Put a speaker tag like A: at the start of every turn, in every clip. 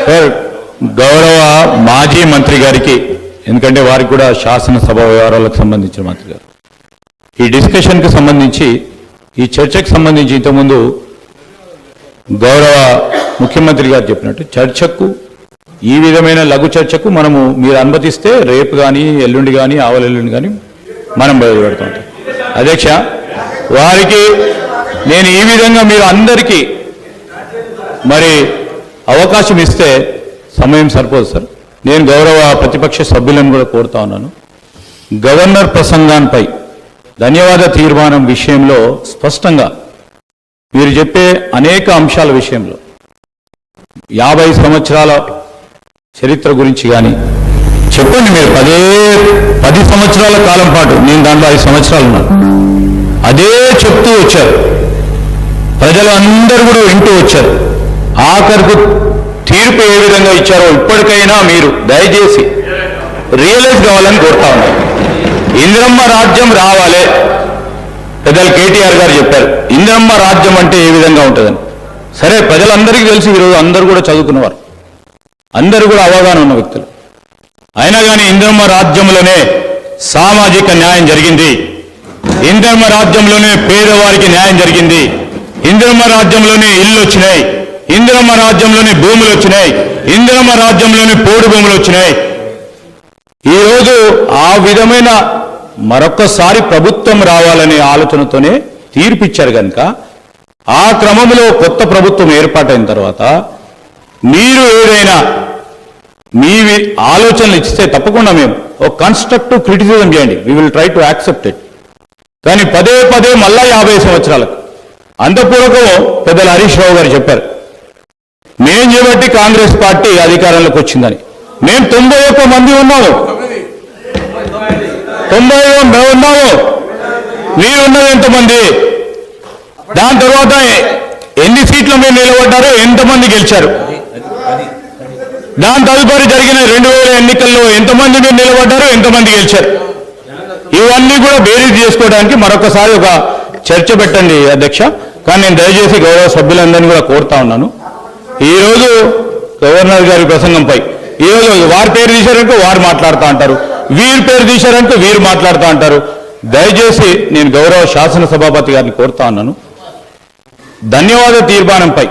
A: Sir, గౌరవ మాజీ మంత్రి గారికి, ఎందుకంటే వారికి కూడా శాసనసభ వ్యవహారాలకు సంబంధించిన మంత్రి గారు, ఈ డిస్కషన్కి సంబంధించి, ఈ చర్చకు సంబంధించి ఇంతకుముందు గౌరవ ముఖ్యమంత్రి గారు చెప్పినట్టు చర్చకు, ఈ విధమైన లఘు చర్చకు మీరు అనుమతిస్తే రేపు కానీ ఎల్లుండి కానీ ఆవలెల్లుండి కానీ మనం బయలుపెడతాం. అధ్యక్ష, వారికి నేను ఈ విధంగా మీరు అందరికీ మరి అవకాశం ఇస్తే సమయం సరిపోదు సార్. నేను గౌరవ ప్రతిపక్ష సభ్యులను కూడా కోరుతా ఉన్నాను, గవర్నర్ ప్రసంగాన్పై ధన్యవాద తీర్మానం విషయంలో స్పష్టంగా మీరు చెప్పే అనేక అంశాల విషయంలో 50 సంవత్సరాల చరిత్ర గురించి కానీ చెప్పండి. మీరు 10 సంవత్సరాల కాలం పాటు, నేను దాంట్లో 5 సంవత్సరాలు ఉన్నాను, అదే చెప్తూ వచ్చారు. ప్రజలు అందరూ కూడా వింటూ వచ్చారు. ఆఖరికి తీర్పు ఏ విధంగా ఇచ్చారో ఇప్పటికైనా మీరు దయచేసి రియలైజ్ కావాలని కోరుతా ఉన్నారు. ఇందిరమ్మ రాజ్యం రావాలి. పెద్దలు కేటీఆర్ గారు చెప్పారు ఇందిరమ్మ రాజ్యం అంటే ఏ విధంగా ఉంటుందని. సరే, ప్రజలందరికీ తెలిసి ఈరోజు అందరూ కూడా చదువుకున్నవారు, అందరూ కూడా అవగాహన ఉన్న వ్యక్తులు. అయినా కానీ ఇందిరమ్మ రాజ్యంలోనే సామాజిక న్యాయం జరిగింది, ఇందిరమ్మ రాజ్యంలోనే పేదవారికి న్యాయం జరిగింది, ఇందిరమ్మ రాజ్యంలోనే ఇల్లు వచ్చినాయి, ఇందిరమ్మ రాజ్యంలోనే భూములు వచ్చినాయి, ఇందిరమ్మ రాజ్యంలోనే పోడు భూములు వచ్చినాయి. ఈరోజు ఆ విధమైన మరొక్కసారి ప్రభుత్వం రావాలనే ఆలోచనతోనే తీర్పిచ్చారు కనుక, ఆ క్రమంలో కొత్త ప్రభుత్వం ఏర్పాటైన తర్వాత మీరు ఏదైనా మీ ఆలోచనలు ఇస్తే తప్పకుండా మేము ఒక కన్స్ట్రక్టివ్ క్రిటిసిజం చేయండి, we will try to accept it. కానీ పదే మళ్ళా 50 సంవత్సరాలకు అంతపూర్వకం పెద్దలు హరీష్ రావు గారు చెప్పారు, మేం చేయబట్టి కాంగ్రెస్ పార్టీ అధికారంలోకి వచ్చిందని. మేము 91 మంది ఉన్నాము, 90 మేము ఉన్నాము, మీరున్నది ఎంతమంది? దాని తర్వాత ఎన్ని సీట్లు మీరు నిలబడ్డారో, ఎంతమంది గెలిచారు? దాని తదుపరి జరిగిన 2000 ఎన్నికల్లో ఎంతమంది మీరు నిలబడ్డారో, ఎంతమంది గెలిచారు? ఇవన్నీ కూడా బేరీజ్ చేసుకోవడానికి మరొకసారి ఒక చర్చ పెట్టండి అధ్యక్ష. కానీ నేను దయచేసి గౌరవ సభ్యులందరినీ కూడా కోరుతా ఉన్నాను, ఈరోజు గవర్నర్ గారి ప్రసంగంపై ఈరోజు వారి పేరు తీశారంటే వారు మాట్లాడుతూ అంటారు, వీరి పేరు తీశారంటే వీరు మాట్లాడుతూ అంటారు. దయచేసి నేను గౌరవ శాసనసభాపతి గారిని కోరుతా ఉన్నాను, ధన్యవాద తీర్మానంపై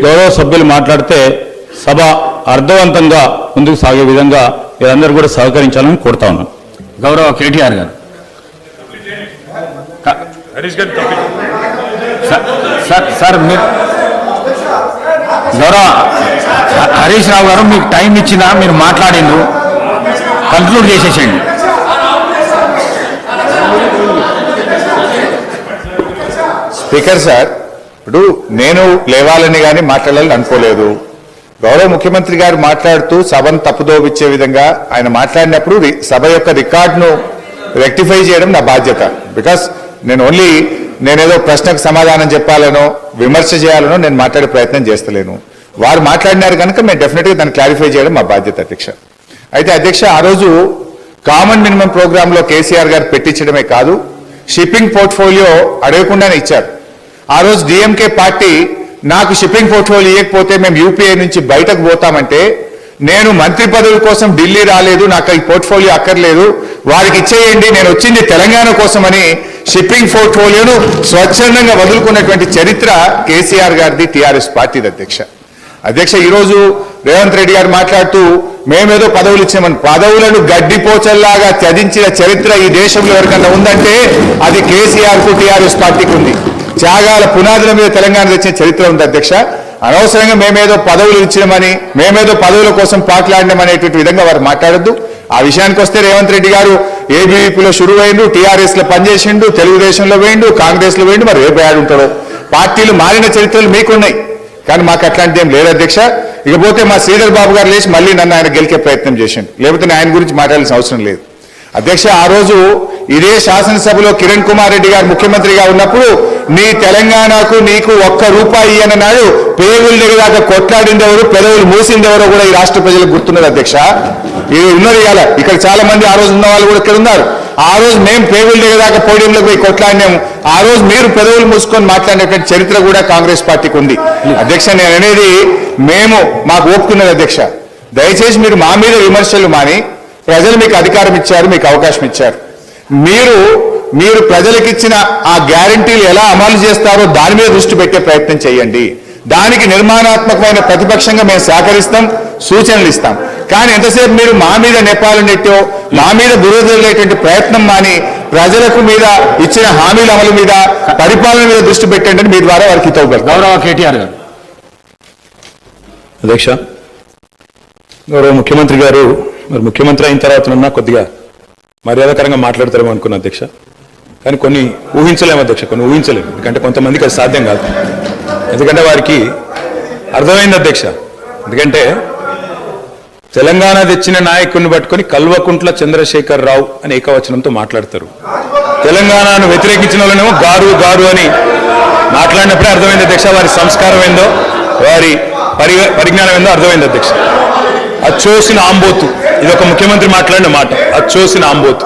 A: గౌరవ సభ్యులు మాట్లాడితే సభ అర్థవంతంగా ముందుకు సాగే విధంగా మీరందరూ కూడా సహకరించాలని కోరుతా ఉన్నాను.
B: గౌరవ కేటీఆర్ గారు. సార్ మీరు గౌరవ హరీష్ రావు గారు మీకు టైం ఇచ్చినా మీరు మాట్లాడిండ్రు, కంక్లూడ్ చేసేసేయండి.
C: స్పీకర్ సార్, ఇప్పుడు నేను లేవాలని కానీ మాట్లాడాలని అనుకోలేదు. గౌరవ ముఖ్యమంత్రి గారు మాట్లాడుతూ సభను తప్పుదోవిచ్చే విధంగా ఆయన మాట్లాడినప్పుడు సభ యొక్క రికార్డును రెక్టిఫై చేయడం నా బాధ్యత. బికాస్ నేనేదో ప్రశ్నకు సమాధానం చెప్పాలనో విమర్శ చేయాలనో నేను మాట్లాడే ప్రయత్నం చేస్తలేను. వారు మాట్లాడినారు కనుక మేము డెఫినెట్గా దాన్ని క్లారిఫై చేయడం మా బాధ్యత అధ్యక్ష. అయితే అధ్యక్ష, ఆ రోజు కామన్ మినిమం ప్రోగ్రాంలో కేసీఆర్ గారు పెట్టించడమే కాదు, షిప్పింగ్ పోర్ట్ఫోలియో అడగకుండానే ఇచ్చారు. ఆ రోజు డిఎంకే పార్టీ నాకు షిప్పింగ్ పోర్ట్ఫోలియో ఇవ్వకపోతే మేము యూపీఐ నుంచి బయటకు పోతామంటే, నేను మంత్రి పదవి కోసం ఢిల్లీ రాలేదు, నాకు ఈ పోర్ట్ఫోలియో అక్కర్లేదు, వారికి ఇచ్చేయండి, నేను వచ్చింది తెలంగాణ కోసమని షిప్పింగ్ పోర్ట్ఫోలియోను స్వచ్ఛందంగా వదులుకున్నటువంటి చరిత్ర కేసీఆర్ గారిది, టీఆర్ఎస్ పార్టీది అధ్యక్ష. ఈరోజు రేవంత్ రెడ్డి గారు మాట్లాడుతూ మేమేదో పదవులు ఇచ్చామని, పదవులను గడ్డిపోచల్లాగా త్యజించిన చరిత్ర ఈ దేశంలో ఎవరికన్నా ఉందంటే అది కేసీఆర్ కు టీఆర్ఎస్ పార్టీకి ఉంది. త్యాగాల పునాదుల మీద తెలంగాణ తెచ్చిన చరిత్ర ఉంది అధ్యక్ష. అనవసరంగా మేమేదో పదవులు ఇచ్చినామని, మేమేదో పదవుల కోసం పాటలాడినామనేటువంటి విధంగా వారు మాట్లాడొద్దు. ఆ విషయానికి వస్తే రేవంత్ రెడ్డి గారు ఏబీవీపీలో షురు అయిండు, టీఆర్ఎస్ లో పనిచేసిండు, తెలుగుదేశంలో వేయండు, కాంగ్రెస్ లో వేయండు, మరి రేపు ఉంటాడో. పార్టీలు మారిన చరిత్రలు మీకున్నాయి, కానీ మాకు అట్లాంటిది ఏం లేదు అధ్యక్ష. ఇకపోతే మా శ్రీధర్ బాబు గారు లేచి మళ్ళీ నన్ను ఆయన గెలికే ప్రయత్నం చేసిండు, లేకపోతే ఆయన గురించి మాట్లాడాల్సిన అవసరం లేదు అధ్యక్ష. ఆ రోజు ఇదే శాసనసభలో కిరణ్ కుమార్ రెడ్డి గారు ముఖ్యమంత్రిగా ఉన్నప్పుడు నీ తెలంగాణకు నీకు ₹1 అన్నాడు. పేగుల దగ్గర కొట్లాడిందెవరు, పెదవులు మూసిందెవరో కూడా ఈ రాష్ట్ర ప్రజలకు గుర్తున్నది అధ్యక్ష. ఇది ఉన్నది. ఇక్కడ చాలా మంది ఆ రోజు ఉన్న వాళ్ళు కూడా ఇక్కడ ఉన్నారు. ఆ రోజు మేము పేగులు దిగదాకా పోడియంలోకి పోయి కొట్లాడినాము. ఆ రోజు మీరు పెదవులు మూసుకొని మాట్లాడినటువంటి చరిత్ర కూడా కాంగ్రెస్ పార్టీకి ఉంది. అధ్యక్ష, నేను అనేది మాకు ఒప్పుకున్నది అధ్యక్ష. దయచేసి మీరు మా మీద విమర్శలు మాని, ప్రజలు మీకు అధికారం ఇచ్చారు, మీకు అవకాశం ఇచ్చారు. మీరు ప్రజలకిచ్చిన ఆ గ్యారంటీలు ఎలా అమలు చేస్తారో దాని మీద దృష్టి పెట్టే ప్రయత్నం చేయండి. దానికి నిర్మాణాత్మకమైన ప్రతిపక్షంగా మేము సహకరిస్తాం, సూచనలు ఇస్తాం. కానీ ఎంతసేపు మీరు మా మీద నెప్పాలు నెట్టో, మా మీద బురదలేటువంటి ప్రయత్నం మాని, ప్రజలకు మీద ఇచ్చిన హామీల అమలు మీద, పరిపాలన మీద దృష్టి పెట్టండి అని మీ ద్వారా వారికి హితవు.
B: గౌరవ కేటీఆర్ గారు.
A: అధ్యక్ష, గౌరవ ముఖ్యమంత్రి గారు మరి ముఖ్యమంత్రి అయిన తర్వాత కొద్దిగా మర్యాదకరంగా మాట్లాడతారేమో అనుకున్నా అధ్యక్ష. కానీ కొన్ని ఊహించలేము అధ్యక్ష, కొన్ని ఊహించలేము. ఎందుకంటే కొంతమందికి అది సాధ్యం కాదు. ఎందుకంటే వారికి అర్థమైంది అధ్యక్ష. ఎందుకంటే తెలంగాణ తెచ్చిన నాయకుడిని పట్టుకొని కల్వకుంట్ల చంద్రశేఖర్ రావు అని ఏకవచనంతో మాట్లాడతారు. తెలంగాణను వ్యతిరేకించిన వాళ్ళనేమో గారు గారు అని మాట్లాడినప్పుడే అర్థమైంది అధ్యక్ష వారి సంస్కారం ఏందో, వారి పరిజ్ఞానం ఏందో అర్థమైంది అధ్యక్ష. అచ్చోసిన ఆంబోతు, ఇది ఒక ముఖ్యమంత్రి మాట్లాడిన మాట. అచ్చోసిన ఆంబోతు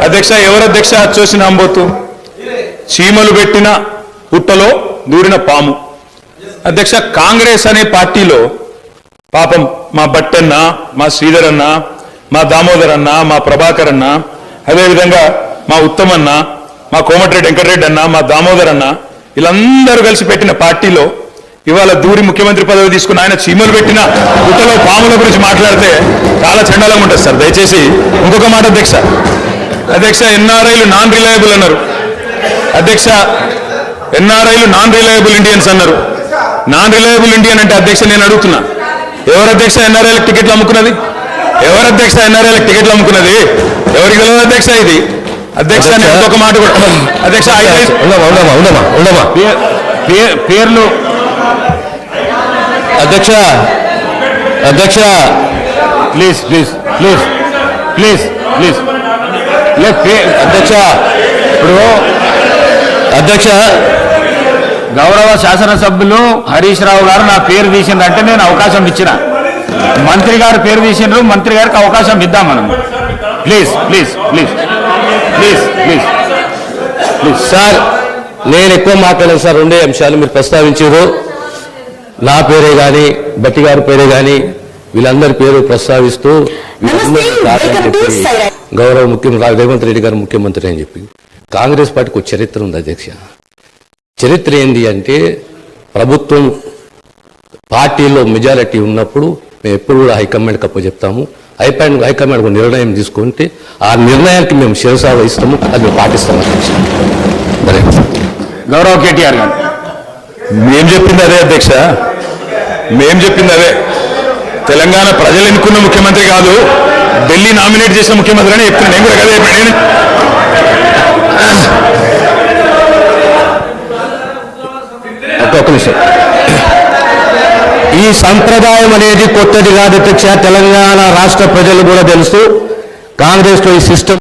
A: అధ్యక్ష. ఎవరు అధ్యక్ష అచ్చోసిన ఆంబోతు? చీమలు పెట్టిన పుట్టలో దూరిన పాము అధ్యక్ష. కాంగ్రెస్ అనే పార్టీలో పాపం మా బట్టన్న, మా శ్రీధర్ అన్న, మా దామోదర్ అన్న, మా ప్రభాకర్ అన్న, అదేవిధంగా మా ఉత్తమన్న, మా కోమటిరెడ్డి వెంకటరెడ్డి అన్న, మా దామోదర్ అన్న, వీళ్ళందరూ కలిసి పెట్టిన పార్టీలో ఇవాళ దూరి ముఖ్యమంత్రి పదవి తీసుకుని ఆయన చీమలు పెట్టిన పుట్టలో పాముల గురించి మాట్లాడితే చాలా చండాలంగా ఉంటుంది సార్. దయచేసి ఇంకొక మాట అధ్యక్ష. ఎన్ఆర్ఐలు నాన్ రిలయబుల్ అన్నారు అధ్యక్ష. ఎన్ఆర్ఐలు నాన్ రిలయబుల్ ఇండియన్స్ అన్నారు. నాన్ రిలయబుల్ ఇండియన్ అంటే అధ్యక్ష నేను అడుగుతున్నా, ఎవరు అధ్యక్ష ఎన్ఆర్ఐలకు టికెట్లు అమ్ముకున్నది? ఎవరు అధ్యక్ష ఎన్ఆర్ఐలకు టికెట్లు అమ్ముకున్నది? ఎవరికి తెలియదు అధ్యక్ష ఇది? అధ్యక్ష నేను ఒక మాట కూడా అధ్యక్ష
B: పేర్లు
D: అధ్యక్ష అధ్యక్ష
B: please please please please please
D: అధ్యక్ష
B: ఇప్పుడు
D: అధ్యక్ష
B: గౌరవ శాసనసభ్యులు హరీష్ రావు గారు నా పేరు తీసిందంటే నేను అవకాశం ఇచ్చిన. మంత్రి గారు పేరు తీసిండ్రు, మంత్రి గారికి అవకాశం ఇద్దాం మనం. Please please please please please please
D: sir, నేను ఎక్కువ మాట్లాడలేదు సార్. రెండే అంశాలు మీరు ప్రస్తావించారు. నా పేరే కానీ, బట్టి గారి పేరే కానీ, వీళ్ళందరి పేరు ప్రస్తావిస్తూ గౌరవ ముఖ్యమంత్రి రేవంత్ రెడ్డి గారు ముఖ్యమంత్రి అని చెప్పి కాంగ్రెస్ పార్టీకి ఒక చరిత్ర ఉంది అధ్యక్ష. చరిత్ర ఏంది అంటే, ప్రభుత్వం పార్టీలో మెజారిటీ ఉన్నప్పుడు మేము ఎప్పుడు కూడా హైకమాండ్కి అప్పచెప్తాము. హైకమాండ్ ఒక నిర్ణయం తీసుకుంటే ఆ నిర్ణయానికి మేము శిరసా వహిస్తాము, అది మేము పాటిస్తాము అధ్యక్ష.
B: గౌరవ కేటీఆర్ గారు.
A: మేం చెప్పింది అదే అధ్యక్ష, మేం చెప్పింది అదే. తెలంగాణ ప్రజలు ఎన్నుకున్న ముఖ్యమంత్రి కాదు, ఢిల్లీ నామినేట్ చేసిన ముఖ్యమంత్రి అని చెప్తున్నాను. నేను కూడా కదా చెప్పాను.
D: ఒక్క నిమిషం. ఈ సంప్రదాయం అనేది కొత్తది కాదు అధ్యక్ష. తెలంగాణ రాష్ట్ర ప్రజలు కూడా తెలుసు. కాంగ్రెస్ లో ఈ సిస్టమ్